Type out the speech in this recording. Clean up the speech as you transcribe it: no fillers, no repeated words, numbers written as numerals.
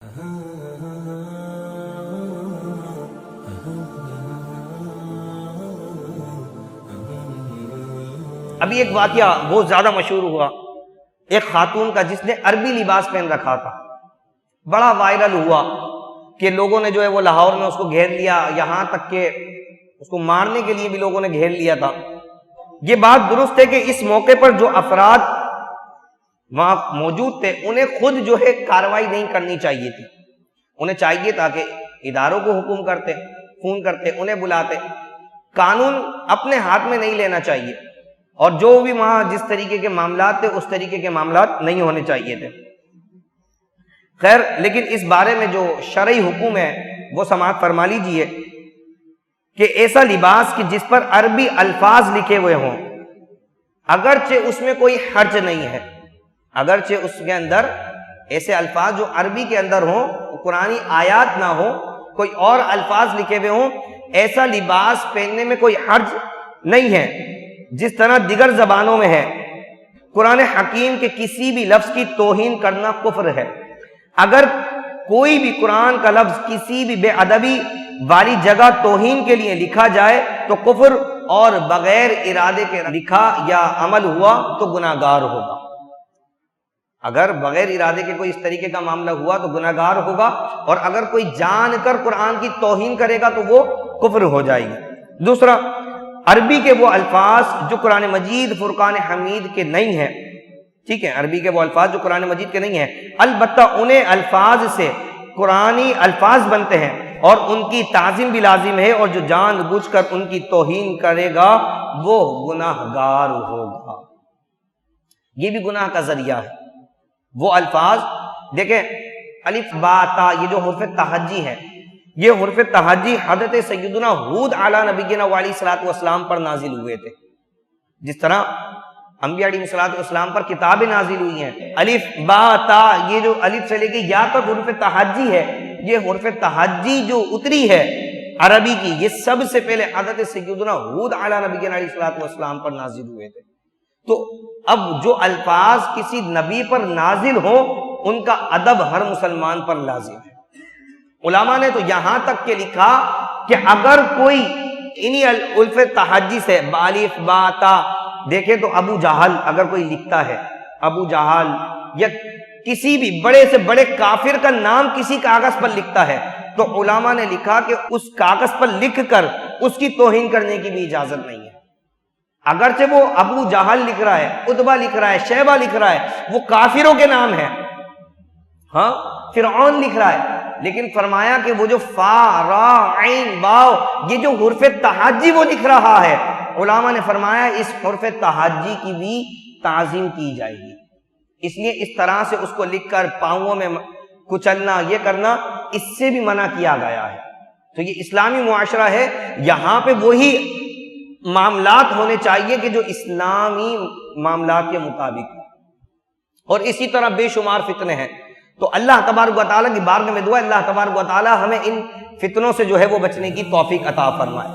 ابھی ایک واقعہ بہت زیادہ مشہور ہوا، ایک خاتون کا جس نے عربی لباس پہن رکھا تھا، بڑا وائرل ہوا کہ لوگوں نے جو ہے وہ لاہور میں اس کو گھیر لیا، یہاں تک کہ اس کو مارنے کے لیے بھی لوگوں نے گھیر لیا تھا۔ یہ بات درست ہے کہ اس موقع پر جو افراد وہاں موجود تھے انہیں خود جو ہے کارروائی نہیں کرنی چاہیے تھی، انہیں چاہیے تھا کہ اداروں کو حکم کرتے، فون کرتے، انہیں بلاتے، قانون اپنے ہاتھ میں نہیں لینا چاہیے، اور جو بھی وہاں جس طریقے کے معاملات تھے اس طریقے کے معاملات نہیں ہونے چاہیے تھے۔ خیر، لیکن اس بارے میں جو شرعی حکم ہے وہ سماعت فرما لیجیے کہ ایسا لباس کہ جس پر عربی الفاظ لکھے ہوئے ہوں، اگرچہ اس میں کوئی حرج نہیں ہے، اگرچہ اس کے اندر ایسے الفاظ جو عربی کے اندر ہوں، قرآنی آیات نہ ہوں، کوئی اور الفاظ لکھے ہوئے ہوں، ایسا لباس پہننے میں کوئی حرج نہیں ہے، جس طرح دیگر زبانوں میں ہے۔ قرآن حکیم کے کسی بھی لفظ کی توہین کرنا کفر ہے۔ اگر کوئی بھی قرآن کا لفظ کسی بھی بے ادبی والی جگہ توہین کے لیے لکھا جائے تو کفر، اور بغیر ارادے کے لکھا یا عمل ہوا تو گناہگار ہوگا۔ اگر بغیر ارادے کے کوئی اس طریقے کا معاملہ ہوا تو گناہگار ہوگا، اور اگر کوئی جان کر قرآن کی توہین کرے گا تو وہ کفر ہو جائے گی۔ دوسرا، عربی کے وہ الفاظ جو قرآن مجید فرقان حمید کے نہیں ہیں، ٹھیک ہے، عربی کے وہ الفاظ جو قرآن مجید کے نہیں ہیں، البتہ انہیں الفاظ سے قرآنی الفاظ بنتے ہیں اور ان کی تعظیم بھی لازم ہے، اور جو جان بوجھ کر ان کی توہین کرے گا وہ گناہگار ہوگا۔ یہ بھی گناہ کا ذریعہ ہے۔ وہ الفاظ دیکھیں، الف با تا، یہ جو حرف تہجی ہے، یہ حرف تہجی حضرت سیدنا ہود علی نبینا علیہ الصلوۃ والسلام پر نازل ہوئے تھے، جس طرح انبیاء علیہ الصلوۃ والسلام پر کتابیں نازل ہوئی ہیں۔ الف با تا، یہ جو الف سے لے کے یا تک حرف تہجی ہے، یہ حرف تہجی جو اتری ہے عربی کی، یہ سب سے پہلے حضرت سیدنا ہود علی نبینا علیہ الصلوۃ والسلام پر نازل ہوئے تھے۔ تو اب جو الفاظ کسی نبی پر نازل ہوں ان کا ادب ہر مسلمان پر لازم ہے۔ علماء نے تو یہاں تک کہ لکھا کہ اگر کوئی انہی الف تہجی سے بالف با تا دیکھے تو ابو جہل اگر کوئی لکھتا ہے، ابو جہل یا کسی بھی بڑے سے بڑے کافر کا نام کسی کاغذ پر لکھتا ہے تو علماء نے لکھا کہ اس کاغذ پر لکھ کر اس کی توہین کرنے کی بھی اجازت نہیں ہے۔ اگرچہ وہ ابو جہل لکھ رہا ہے، عتبہ لکھ رہا ہے، شیبہ لکھ رہا ہے، وہ کافروں کے نام ہیں، ہاں، فرعون لکھ رہا ہے، لیکن فرمایا کہ وہ جو فا را عین واو، یہ جو حرف تہجی وہ لکھ رہا ہے، علماء نے فرمایا اس حرف تہجی کی بھی تعظیم کی جائے گی، اس لیے اس طرح سے اس کو لکھ کر پاؤں میں کچلنا، یہ کرنا، اس سے بھی منع کیا گیا ہے۔ تو یہ اسلامی معاشرہ ہے، یہاں پہ وہی معاملات ہونے چاہیے کہ جو اسلامی معاملات کے مطابق، اور اسی طرح بے شمار فتنے ہیں۔ تو اللہ تبارک و تعالیٰ کی بارگاہ میں دعا ہے اللہ تبارک و تعالیٰ ہمیں ان فتنوں سے جو ہے وہ بچنے کی توفیق عطا فرمائے۔